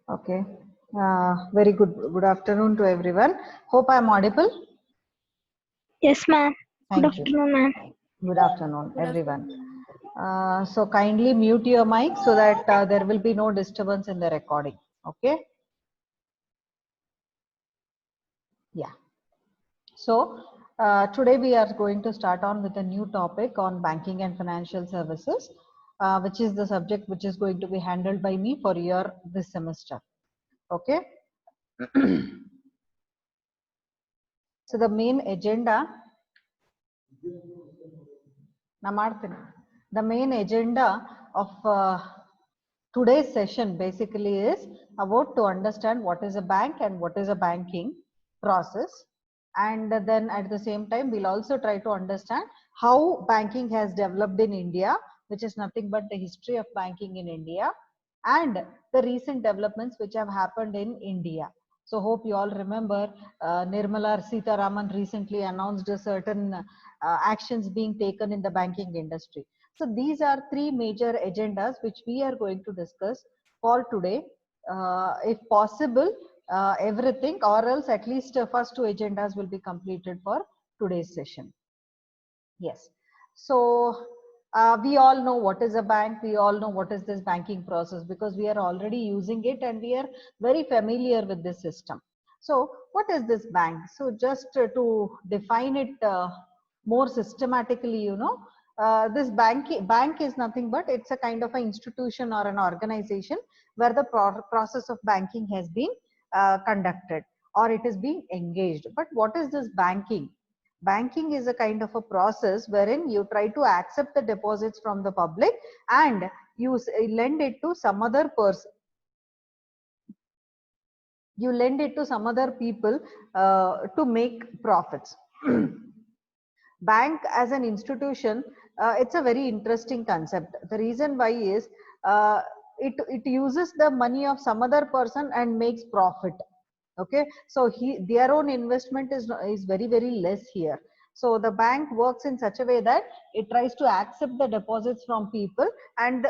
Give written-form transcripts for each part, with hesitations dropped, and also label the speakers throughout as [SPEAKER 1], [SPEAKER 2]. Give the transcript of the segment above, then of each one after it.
[SPEAKER 1] Okay. Very good. Good afternoon to everyone. Hope I am audible.
[SPEAKER 2] Yes, ma'am. Good
[SPEAKER 1] Thank you.
[SPEAKER 2] afternoon, ma'am.
[SPEAKER 1] Good afternoon, everyone. So kindly mute your mic so that there will be no disturbance in the recording. Okay. Yeah. So today we are going to start on with a new topic on banking and financial services, which is the subject which is going to be handled by me for your this semester. Okay. So the main agenda. The main agenda of today's session basically is about to understand what is a bank and what is a banking process, and then at the same time we'll also try to understand how banking has developed in India, which is nothing but the history of banking in India and the recent developments which have happened in India. So hope you all remember Nirmala Sitharaman recently announced a certain actions being taken in the banking industry. So these are three major agendas which we are going to discuss for today. If possible, everything, or else at least first two agendas will be completed for today's session. Yes. So we all know what is a bank. We all know what is this banking process because we are already using it and we are very familiar with this system. So what is this bank? So just to define it more systematically, this bank is nothing but it's a kind of an institution or an organization where the process of banking has been conducted or it is being engaged. But what is this banking? Banking is a kind of a process wherein you try to accept the deposits from the public and you lend it to some other person. You lend it to some other people to make profits. Bank as an institution, it's a very interesting concept. The reason why is it uses the money of some other person and makes profit. Okay, so their own investment is very less here. So the bank works in such a way that it tries to accept the deposits from people and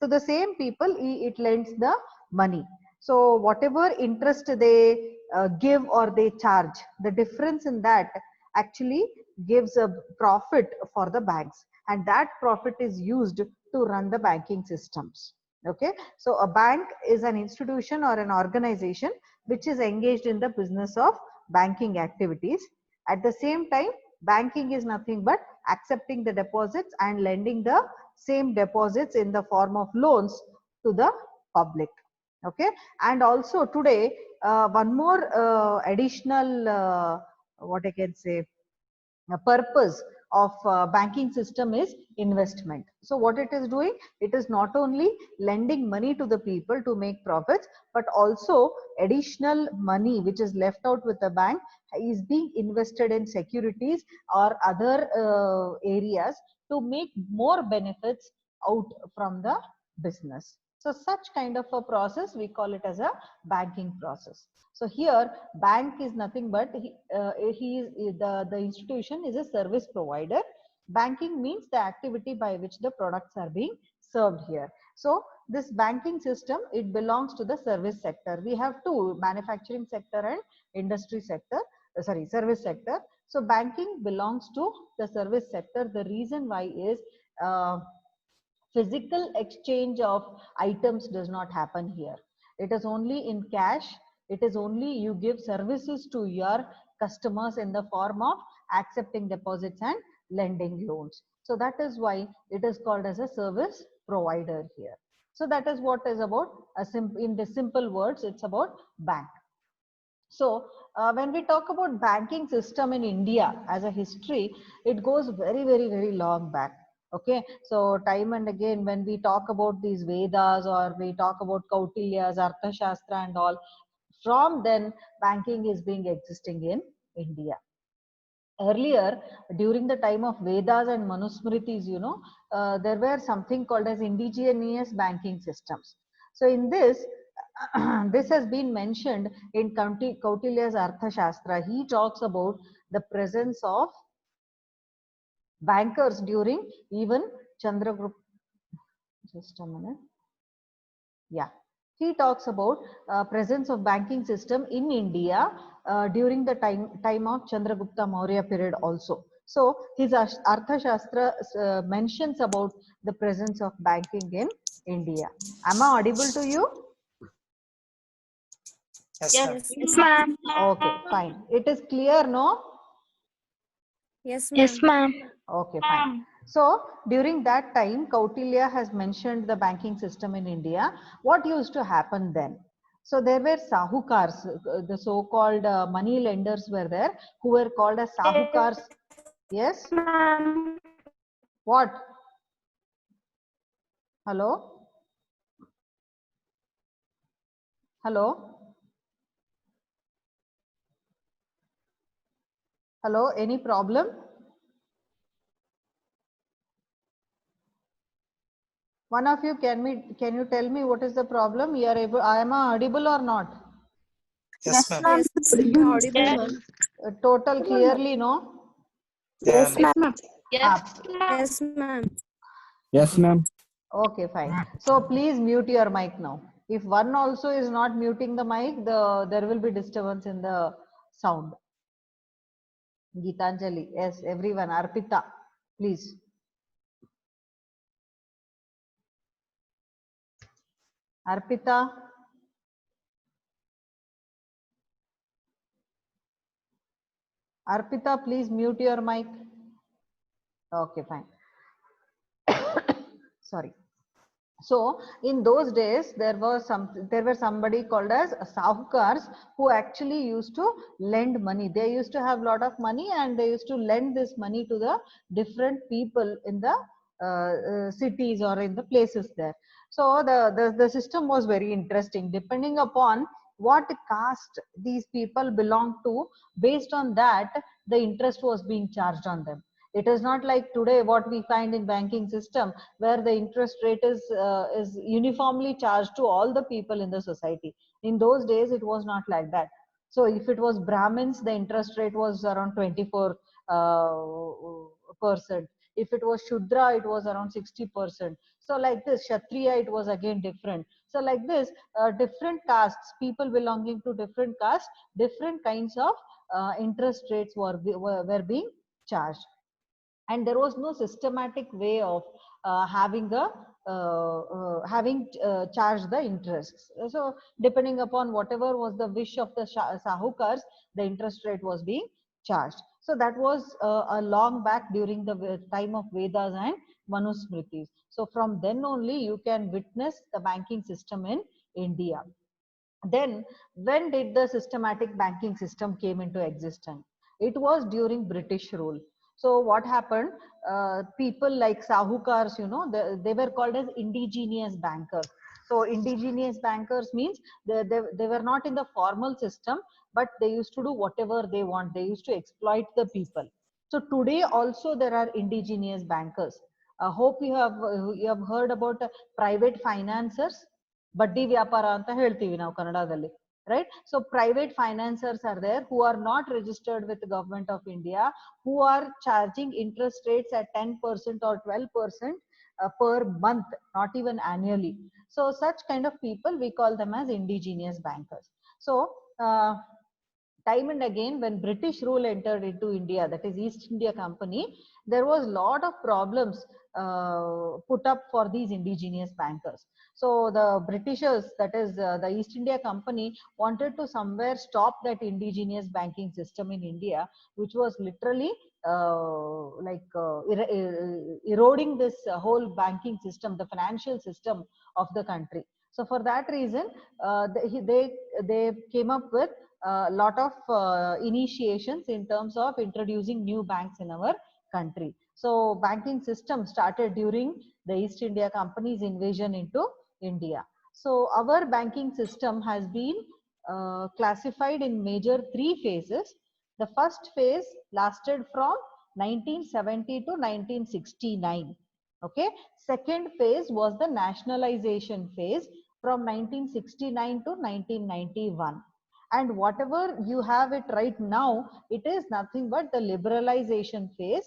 [SPEAKER 1] to the same people it lends the money. So whatever interest they give or they charge, the difference in that actually gives a profit for the banks, and that profit is used to run the banking systems. Okay, so a bank is an institution or an organization which is engaged in the business of banking activities. At the same time, banking is nothing but accepting the deposits and lending the same deposits in the form of loans to the public. Okay, and also today one more additional what I can say purpose of banking system is investment. So what it is doing, it is not only lending money to the people to make profits, but also additional money which is left out with the bank is being invested in securities or other areas to make more benefits out from the business. So such kind of a process, we call it as a banking process. So here bank is nothing but the institution is a service provider. Banking means the activity by which the products are being served here. So this banking system, it belongs to the service sector. We have two, manufacturing sector and industry sector, sorry, service sector. So banking belongs to the service sector. The reason why is physical exchange of items does not happen here. It is only in cash. It is only you give services to your customers in the form of accepting deposits and lending loans. So that is why it is called as a service provider here. So that is what is about in the simple words, it's about bank. So when we talk about banking system in India as a history, it goes very long back. Okay, so time and again when we talk about these Vedas or we talk about Kautilya's Arthashastra and all, from then banking is being existing in India. Earlier, during the time of Vedas and Manusmritis, there were something called as indigenous banking systems. So in this, this has been mentioned in Kautilya's Arthashastra. He talks about the presence of bankers during even Chandragupta. Just a minute. Yeah. he talks about presence of banking system in India during the time of Chandragupta Maurya period also. So his Arthashastra mentions about the presence of banking in India. Am I audible to you?
[SPEAKER 3] Yes,
[SPEAKER 2] Yes, ma'am.
[SPEAKER 1] Okay, fine. It is clear, no?
[SPEAKER 2] Yes, ma'am.
[SPEAKER 1] Okay, fine. So during that time, Kautilya has mentioned the banking system in India. What used to happen then? So there were sahukars, the so-called money lenders were there, who were called as sahukars. Yes?
[SPEAKER 2] Ma'am.
[SPEAKER 1] What? Hello? Hello? Hello? Any problem? One of you, can you tell me what is the problem? You are able, am I audible or not?
[SPEAKER 3] Yes, ma'am.
[SPEAKER 2] Audible, ma'am.
[SPEAKER 1] Total clearly, no?
[SPEAKER 2] Yes, ma'am.
[SPEAKER 1] Yes,
[SPEAKER 2] ma'am.
[SPEAKER 4] Yes, ma'am.
[SPEAKER 1] okay, fine. So please mute your mic now. If one also is not muting the mic, there will be disturbance in the sound. Geetanjali, yes, everyone. Arpita, please. Arpita. Arpita, please mute your mic. Okay, fine. Sorry. So in those days, there were somebody called as sahukars who actually used to lend money. They used to have a lot of money and they used to lend this money to the different people in the cities or in the places there. So the system was very interesting. Depending upon what caste these people belong to, based on that, the interest was being charged on them. It is not like today what we find in banking system, where the interest rate is uniformly charged to all the people in the society. In those days, it was not like that. So if it was Brahmins, the interest rate was around 24%. If it was Shudra, it was around 60%. So like this, Kshatriya, it was again different. So like this, different castes, people belonging to different castes, different kinds of interest rates were being charged. And there was no systematic way of having charged the interests. So depending upon whatever was the wish of the sahukars, the interest rate was being charged. So that was a long back during the time of Vedas and Manusmritis. So from then only you can witness the banking system in India. Then when did the systematic banking system came into existence? It was during British rule. So what happened? People like sahukars, they were called as indigenous bankers. So indigenous bankers means they were not in the formal system, but they used to do whatever they want. They used to exploit the people. So today also there are indigenous bankers. I hope you have heard about private financiers. ಬಡ್ಡಿ ವ್ಯಾಪಾರ ಅಂತ ಹೇಳ್ತೀವಿ ನಾವು ಕನ್ನಡದಲ್ಲಿ, right? So private financiers are there who are not registered with the government of India, who are charging interest rates at 10% or 12% per month, not even annually. So such kind of people, we call them as indigenous bankers. So time and again, when British rule entered into India, that is East India Company, there was a lot of problems put up for these indigenous bankers. So the Britishers, that is the East India Company, wanted to somewhere stop that indigenous banking system in India, which was literally eroding this whole banking system, the financial system of the country. So for that reason, they came up with a lot of initiations in terms of introducing new banks in our country. So banking system started during the East India Company's invasion into India. So our banking system has been classified in major three phases. The first phase lasted from 1970 to 1969. Okay. Second phase was the nationalization phase from 1969 to 1991. And whatever you have it right now, it is nothing but the liberalization phase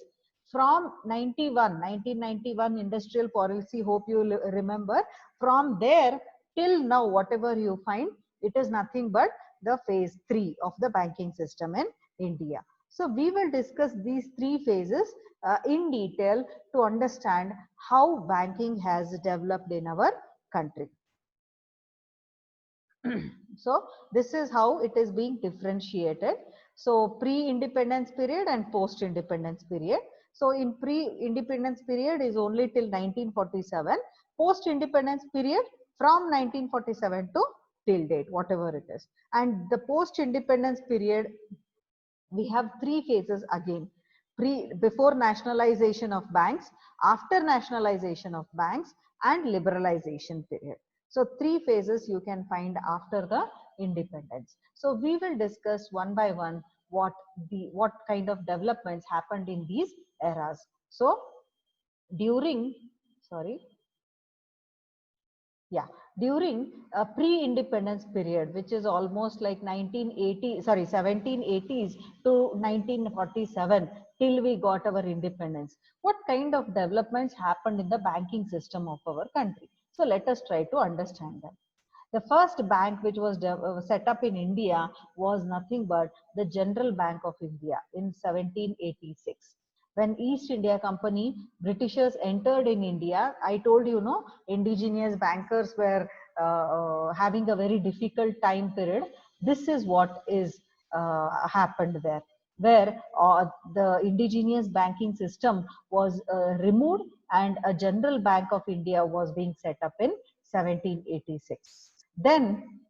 [SPEAKER 1] from 1991 industrial policy. Hope you remember. From there, till now whatever you find, it is nothing but the phase 3 of the banking system in India. So we will discuss these 3 phases in detail to understand how banking has developed in our country. So this is how it is being differentiated. So pre-independence period and post-independence period. So in pre-independence period is only till 1947. Post-independence period from 1947 to till date, whatever it is. And the post-independence period, we have 3 phases again. Before nationalization of banks, after nationalization of banks, and liberalization period. So 3 phases you can find after the independence. So we will discuss one by one what kind of developments happened in these eras. So during during a pre-independence period, which is almost like 1780s to 1947, till we got our independence, what kind of developments happened in the banking system of our country? So let us try to understand them. The first bank which was set up in India was nothing but the General Bank of India in 1786. When East India Company, Britishers entered in India, I told you, no, indigenous bankers were having a very difficult time period. This is what is happened there, where the indigenous banking system was removed and a General Bank of India was being set up in 1786. Then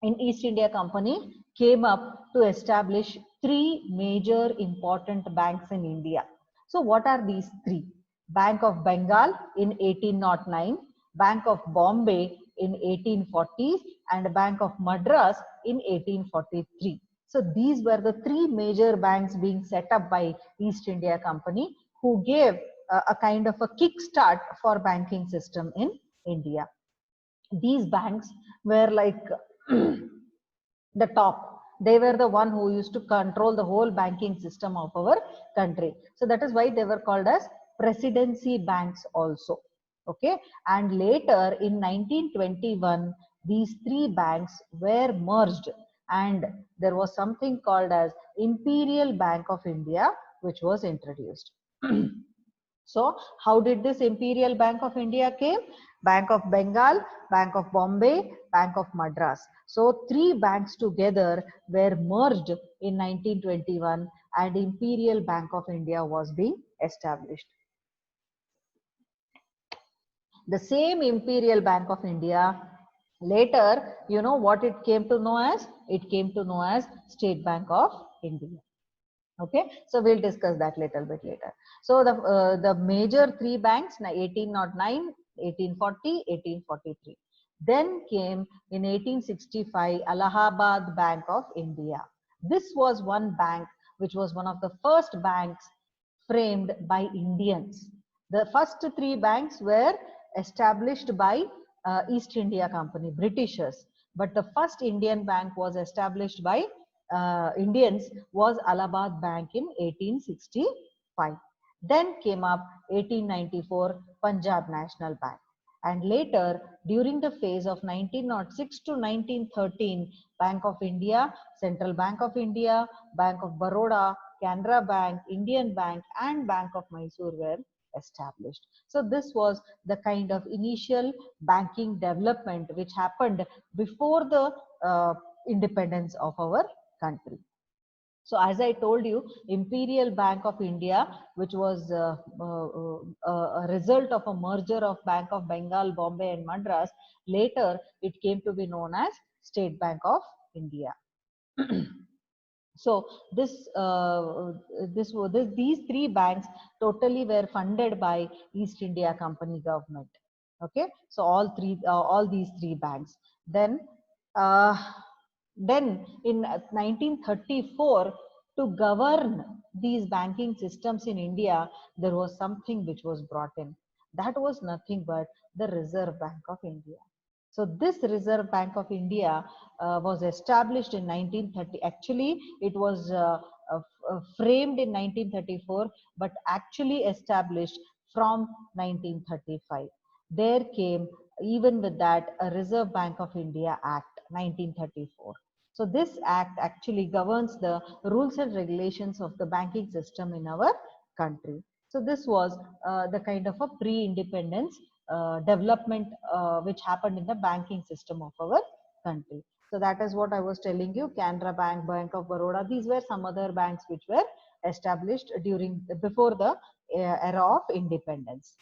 [SPEAKER 1] in East India Company came up to establish 3 major important banks in India. So what are these 3? Bank of Bengal in 1809, Bank of Bombay in 1840s, and Bank of Madras in 1843. So these were the 3 major banks being set up by East India Company, who gave a kind of a kickstart for banking system in India. These banks were like the top. They were the one who used to control the whole banking system of our country. So that is why they were called as presidency banks also. Okay. And later in 1921, these 3 banks were merged and there was something called as Imperial Bank of India, which was introduced. So how did this Imperial Bank of India came? Bank of Bengal, Bank of Bombay, Bank of Madras. So 3 banks together were merged in 1921 and Imperial Bank of India was being established. The same Imperial Bank of India, later, you know what it came to know as? It came to know as State Bank of India. Okay, so we'll discuss that little bit later. So the major 3 banks, 1809, 1840, 1843. Then came in 1865 Allahabad Bank of India. This was one bank which was one of the first banks framed by Indians. The first 3 banks were established by East India Company, Britishers. But the first Indian bank was established by Indians was Allahabad Bank in 1865. Then came up 1894 Punjab National Bank. And later, during the phase of 1906 to 1913, Bank of India, Central Bank of India, Bank of Baroda, Canara Bank, Indian Bank, and Bank of Mysore were established. So this was the kind of initial banking development which happened before the independence of our country. So as I told you, Imperial Bank of India, which was a result of a merger of Bank of Bengal, Bombay and Madras, later it came to be known as State Bank of India. So these 3 banks totally were funded by East India Company government. Okay, so all these 3 banks. Then in 1934, to govern these banking systems in India, there was something which was brought in. That was nothing but the Reserve Bank of India. So this Reserve Bank of India was established in 1930. Actually, it was framed in 1934, but actually established from 1935. There came even with that, a Reserve Bank of India Act 1934. So this act actually governs the rules and regulations of the banking system in our country. So this was the kind of a pre-independence development which happened in the banking system of our country. So that is what I was telling you. Canara Bank, Bank of Baroda, these were some other banks which were established before the era of independence.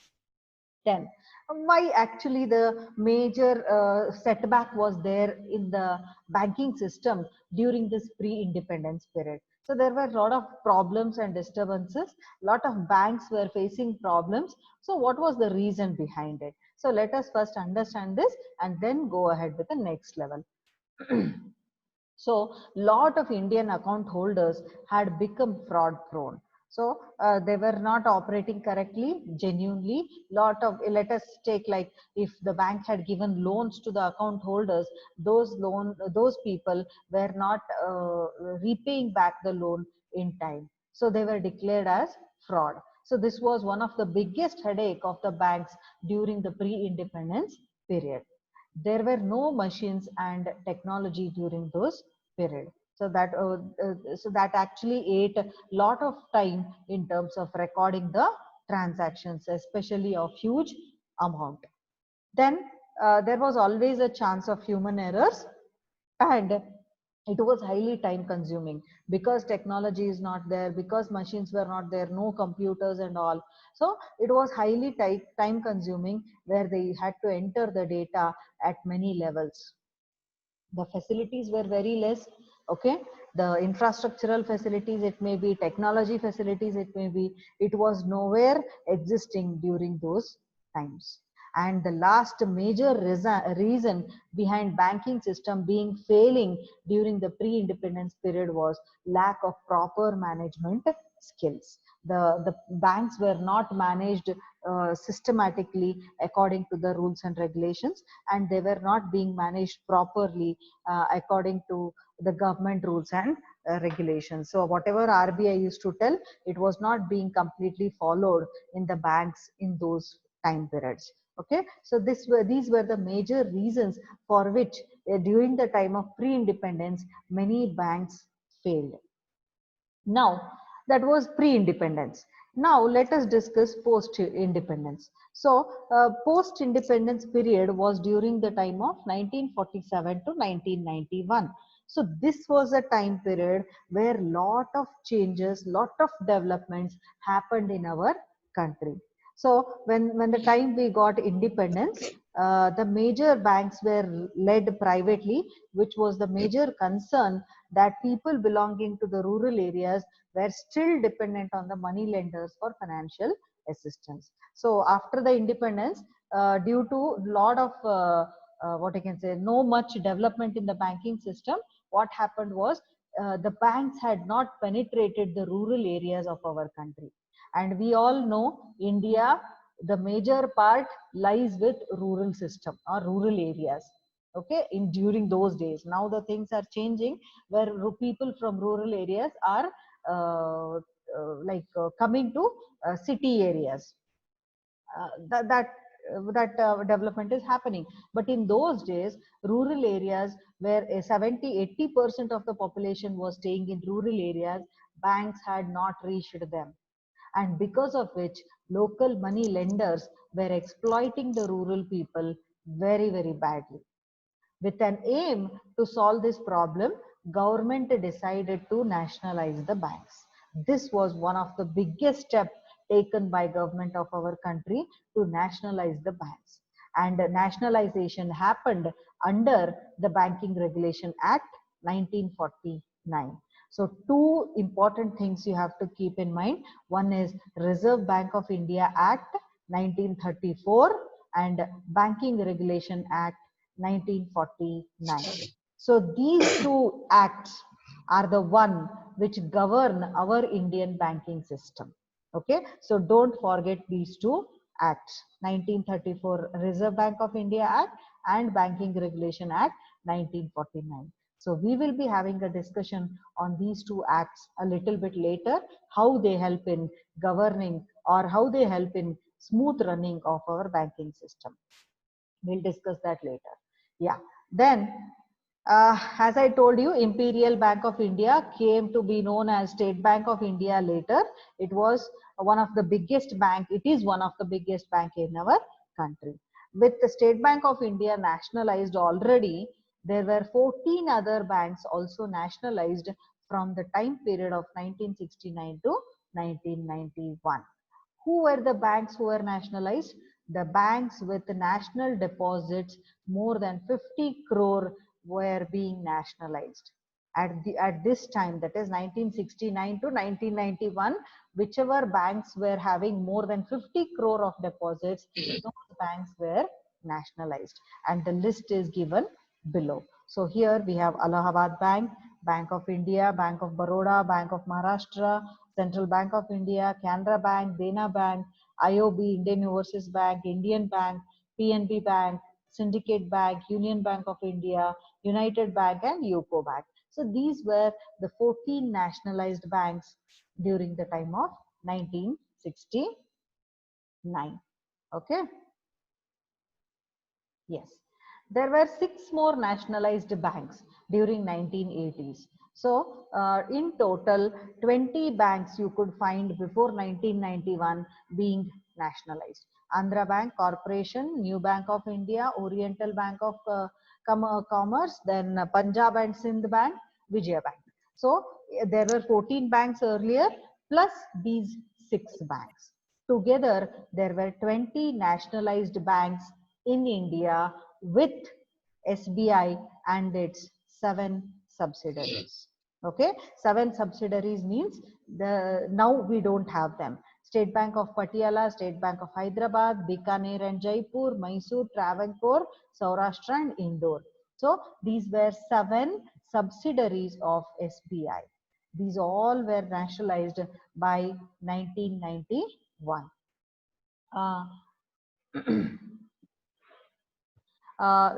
[SPEAKER 1] Then why actually the major setback was there in the banking system during this pre-independence period? So there were a lot of problems and disturbances. A lot of banks were facing problems. So what was the reason behind it? So let us first understand this and then go ahead with the next level. So lot of Indian account holders had become fraud prone. So they were not operating correctly, genuinely. Lot of, let us take like if the bank had given loans to the account holders, those people were not repaying back the loan in time. So they were declared as fraud. So this was one of the biggest headache of the banks during the pre-independence period. There were no machines and technology during those period. So that actually ate a lot of time in terms of recording the transactions, especially of huge amount. Then there was always a chance of human errors, and it was highly time consuming because technology is not there, because machines were not there, no computers and all. So it was highly time consuming, where they had to enter the data at many levels. The facilities were very less. Okay, the infrastructural facilities, it may be technology facilities, it may be, it was nowhere existing during those times. And the last major reason behind banking system being failing during the pre-independence period was lack of proper management skills. The banks were not managed systematically according to the rules and regulations, and they were not being managed properly according to the government rules and regulations. So whatever RBI used to tell, it was not being completely followed in the banks in those time periods. Okay, so these were the major reasons for which during the time of pre-independence many banks failed. Now, that was pre-independence. Now, let us discuss post-independence. So, post-independence period was during the time of 1947 to 1991. So, this was a time period where lot of changes, lot of developments happened in our country. So, when the time we got independence, the major banks were led privately, which was the major concern, that people belonging to the rural areas were still dependent on the money lenders for financial assistance. So after the independence, due to lot of what I can say, no much development in the banking system, what happened was the banks had not penetrated the rural areas of our country. And we all know India, the major part lies with rural system or rural areas. Okay, in during those days. Now the things are changing, where people from rural areas are coming to city areas. That development is happening, but in those days rural areas where 70-80% of the population was staying in rural areas, banks had not reached them, and because of which local money lenders were exploiting the rural people very, very badly. With an aim to solve this problem, government decided to nationalize the banks. This was one of the biggest steps taken by government of our country to nationalize the banks. And nationalization happened under the Banking Regulation Act 1949. So two important things you have to keep in mind. One is Reserve Bank of India Act 1934 and Banking Regulation Act 1949. So these two acts are the one which govern our Indian banking system. Okay, so don't forget these two acts: 1934 Reserve Bank of India Act and Banking Regulation Act 1949. So we will be having a discussion on these two acts a little bit later, how they help in governing or how they help in smooth running of our banking system. We'll discuss that later. Yeah. Then, as I told you, Imperial Bank of India came to be known as State Bank of India later. It was one of the biggest bank. It is one of the biggest bank in our country. With the State Bank of India nationalized already, there were 14 other banks also nationalized from the time period of 1969 to 1991. Who were the banks who were nationalized? The banks with national deposits more than 50 crore were being nationalized. At this time, that is 1969 to 1991, whichever banks were having more than 50 crore of deposits, those banks were nationalized. And the list is given below. So here we have Allahabad Bank, Bank of India, Bank of Baroda, Bank of Maharashtra, Central Bank of India, Canara Bank, Dena Bank, IOB, Indian Overseas Bank, Indian Bank, PNB Bank, Syndicate Bank, Union Bank of India, United Bank, and UCO Bank. So these were the 14 nationalized banks during the time of 1969. Okay. Yes. There were 6 more nationalized banks during 1980s. So in total, 20 banks you could find before 1991 being nationalized. Andhra Bank Corporation, New Bank of India, Oriental Bank of Commerce, then Punjab and Sindh Bank, Vijaya Bank. So there were 14 banks earlier plus these 6 banks. Together, there were 20 nationalized banks in India with SBI and its 7 subsidiaries. Okay, 7 subsidiaries means now we don't have them. State Bank of Patiala, State Bank of Hyderabad, Bikaner and Jaipur, Mysore, Travancore, Saurashtra and Indore. So these were 7 subsidiaries of SBI. These all were nationalized by 1991.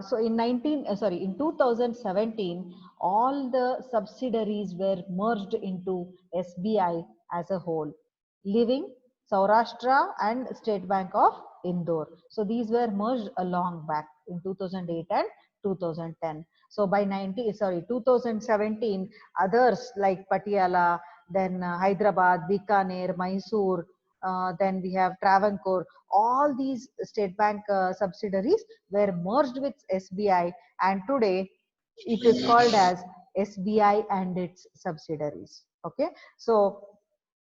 [SPEAKER 1] So in 2017, all the subsidiaries were merged into SBI as a whole, leaving Saurashtra and State Bank of Indore. So these were merged along back in 2008 and 2010. So by 2017, others like Patiala, then Hyderabad, Bikaner, Mysore, then we have Travancore, all these State Bank subsidiaries were merged with SBI, and today it is called as SBI and its subsidiaries. Okay, so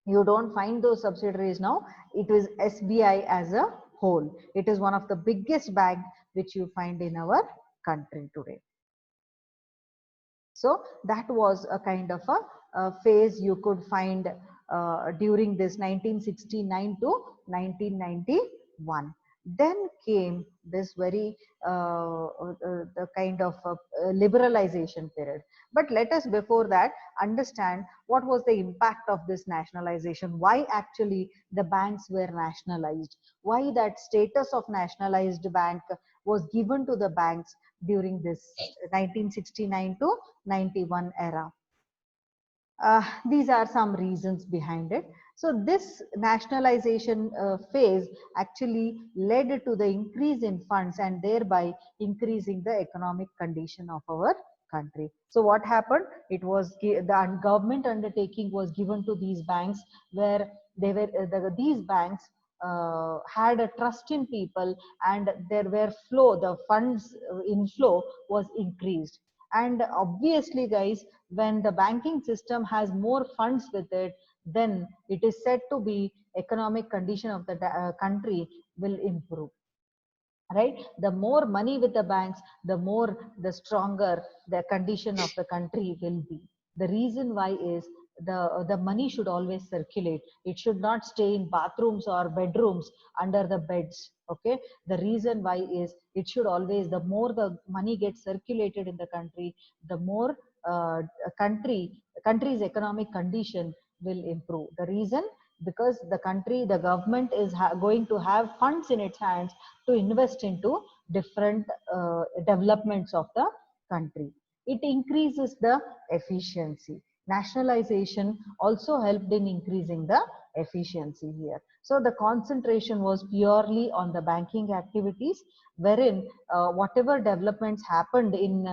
[SPEAKER 1] you don't find those subsidiaries now. It is SBI as a whole. It is one of the biggest bank which you find in our country today. So that was a kind of a phase you could find during this 1969 to 1991. Then came this very the kind of liberalization period. But let us before that understand what was the impact of this nationalization, why actually the banks were nationalized, why that status of nationalized bank was given to the banks during this 1969 to 91 era. These are some reasons behind it. So this nationalization phase actually led to the increase in funds and thereby increasing the economic condition of our country. So what happened? It was the government undertaking was given to these banks, where they were these banks had a trust in people, and there were the funds inflow was increased. And obviously guys, when the banking system has more funds with it, then it is said to be economic condition of the country will improve, right? The more money with the banks, the stronger the condition of the country will be. The reason why is the money should always circulate. It should not stay in bathrooms or bedrooms under the beds. Okay, the reason why is it should always, the more the money gets circulated in the country, the more country's economic condition will improve. The reason, because the government is going to have funds in its hands to invest into different developments of the country. It increases the efficiency. Nationalization also helped in increasing the efficiency here. So the concentration was purely on the banking activities, wherein whatever developments happened in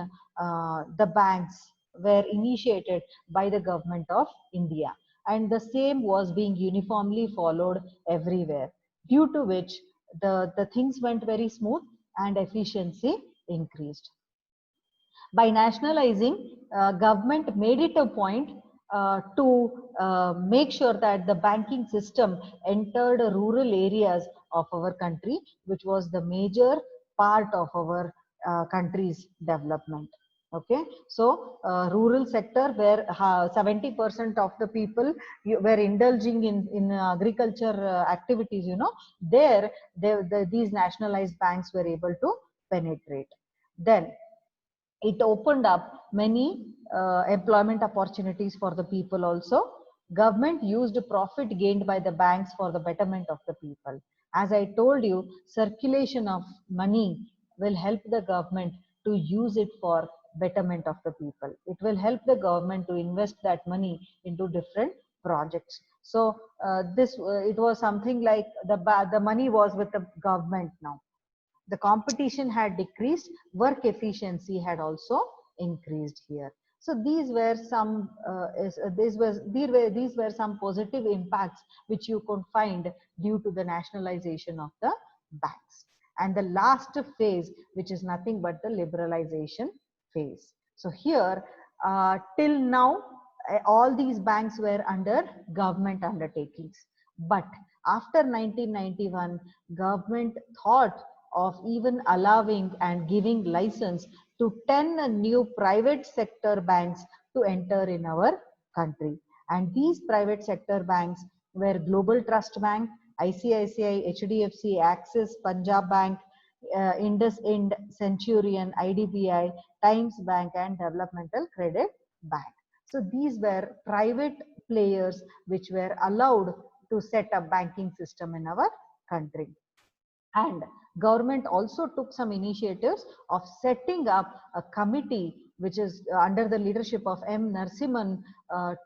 [SPEAKER 1] the banks were initiated by the government of India, and the same was being uniformly followed everywhere, due to which the things went very smooth and efficiency increased. By nationalizing, government made it a point to make sure that the banking system entered rural areas of our country, which was the major part of our country's development. Okay, so rural sector where 70% of the people were indulging in agriculture activities, there these nationalized banks were able to penetrate. Then it opened up many employment opportunities for the people also. Government used profit gained by the banks for the betterment of the people. As I told you, circulation of money will help the government to use it for betterment of the people. It will help the government to invest that money into different projects. So it was something like the money was with the government now. The competition had decreased, work efficiency had also increased here. So these were some these were some positive impacts which you could find due to the nationalization of the banks. And the last phase, which is nothing but the liberalization phase. So here till now all these banks were under government undertakings, but after 1991 government thought of even allowing and giving license to 10 new private sector banks to enter in our country. And these private sector banks were Global Trust Bank, ICICI, HDFC, Axis, Punjab Bank, IndusInd, Centurion, IDBI, Times Bank, and Developmental Credit Bank. So these were private players which were allowed to set up banking system in our country. And government also took some initiatives of setting up a committee which is under the leadership of M. Narasimhan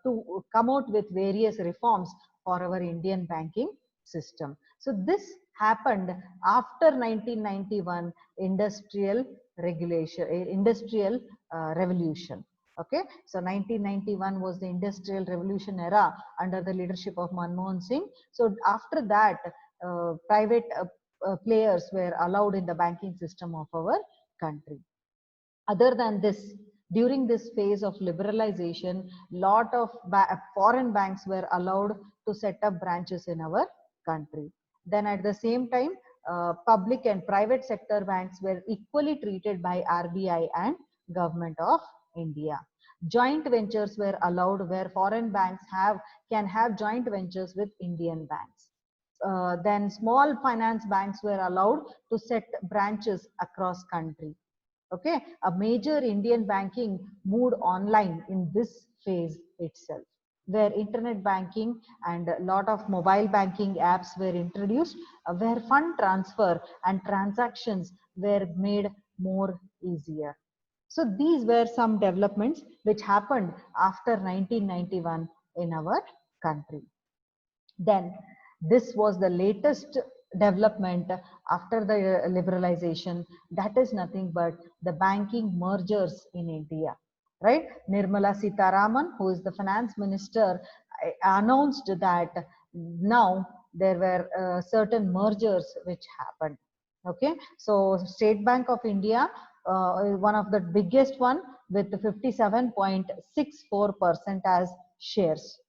[SPEAKER 1] to come out with various reforms for our Indian banking system. So this happened after 1991 industrial revolution. Okay, so 1991 was the industrial revolution era under the leadership of Manmohan Singh. So after that, private players were allowed in the banking system of our country. Other than this, during this phase of liberalization, lot of foreign banks were allowed to set up branches in our country. Then at the same time, public and private sector banks were equally treated by RBI and Government of India. Joint ventures were allowed where foreign banks can have joint ventures with Indian banks. Then small finance banks were allowed to set branches across country. Okay, a major Indian banking moved online in this phase itself, where internet banking and a lot of mobile banking apps were introduced, where fund transfer and transactions were made more easier. So these were some developments which happened after 1991 in our country. Then this was the latest development after the liberalization. That is nothing but the banking mergers in India, right? Nirmala Sitharaman, who is the finance minister, announced that now there were certain mergers which happened. Okay, so State Bank of India, one of the biggest one with 57.64% as shares.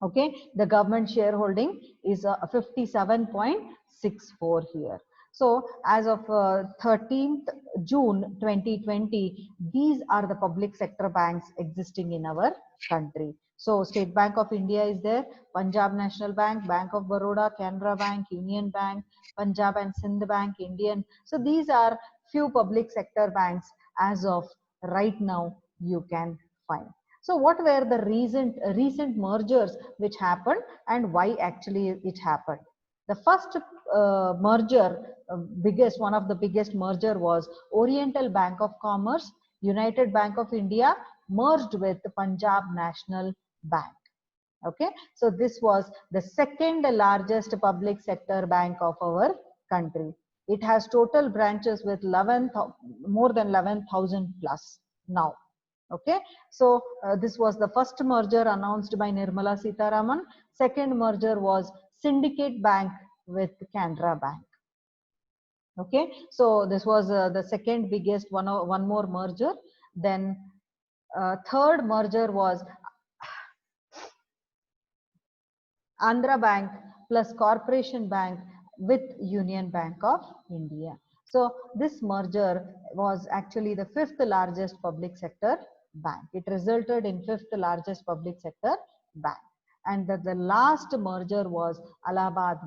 [SPEAKER 1] Okay, the government shareholding is 57.64 here. So as of 13th June 2020, these are the public sector banks existing in our country. So State Bank of India is there, Punjab National Bank, Bank of Baroda, Canara Bank, Union Bank, Punjab and Sindh Bank, Indian. So these are few public sector banks as of right now you can find. So what were the recent mergers which happened and why actually it happened? The first merger, one of the biggest merger was Oriental Bank of Commerce, United Bank of India merged with Punjab National Bank. Okay, so this was the second largest public sector bank of our country. It has total branches with more than 11,000 plus now. Okay, so this was the first merger announced by Nirmala Sitharaman. Second merger was Syndicate Bank with Canara Bank. Okay, so this was the second biggest one more merger. Then third merger was Andhra Bank plus Corporation Bank with Union Bank of India. So this merger was actually the fifth largest public sector bank. It resulted in fifth largest public sector bank. And the last merger was Allahabad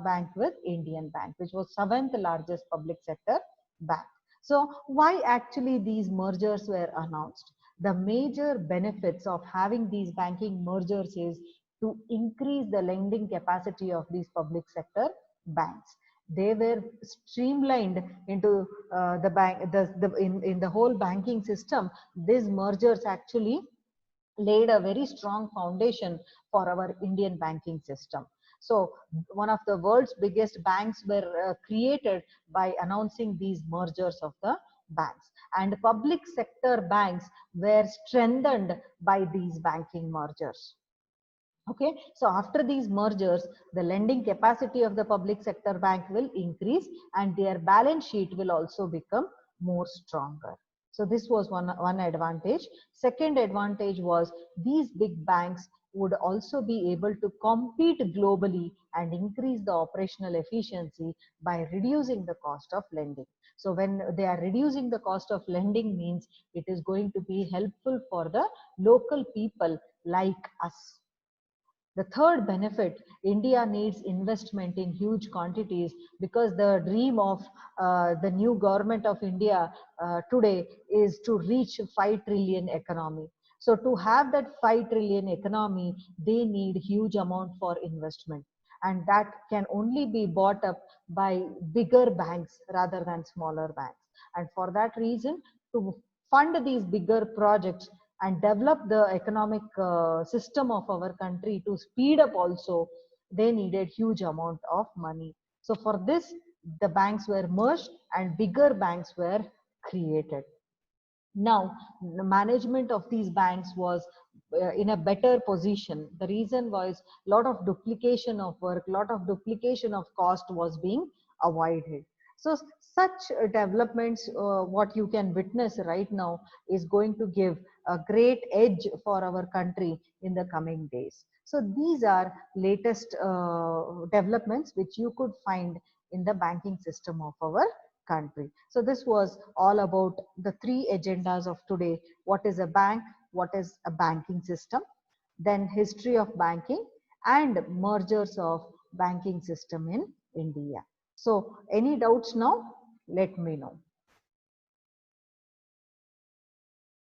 [SPEAKER 1] Bank with Indian Bank, which was seventh largest public sector bank. So why actually these mergers were announced? The major benefits of having these banking mergers is to increase the lending capacity of these public sector banks. They were streamlined into the bank, in the whole banking system. These mergers actually laid a very strong foundation for our Indian banking system. So one of the world's biggest banks were created by announcing these mergers of the banks, and public sector banks were strengthened by these banking mergers. Okay, so after these mergers, the lending capacity of the public sector bank will increase and their balance sheet will also become more stronger. So this was one advantage. Second advantage was these big banks would also be able to compete globally and increase the operational efficiency by reducing the cost of lending. So when they are reducing the cost of lending means it is going to be helpful for the local people like us. The third benefit, India needs investment in huge quantities because the dream of the new government of India today is to reach 5 trillion economy. So to have that 5 trillion economy, they need huge amount for investment. And that can only be bought up by bigger banks rather than smaller banks. And for that reason, to fund these bigger projects, and develop the economic system of our country to speed up also, they needed huge amount of money. So for this, the banks were merged and bigger banks were created. Now the management of these banks was in a better position. The reason was a lot of duplication of work, lot of duplication of cost was being avoided. So such developments, what you can witness right now, is going to give a great edge for our country in the coming days. So these are latest developments which you could find in the banking system of our country. So this was all about the three agendas of today. What is a bank? What is a banking system? Then history of banking and mergers of banking system in India. So any doubts now? Let me know.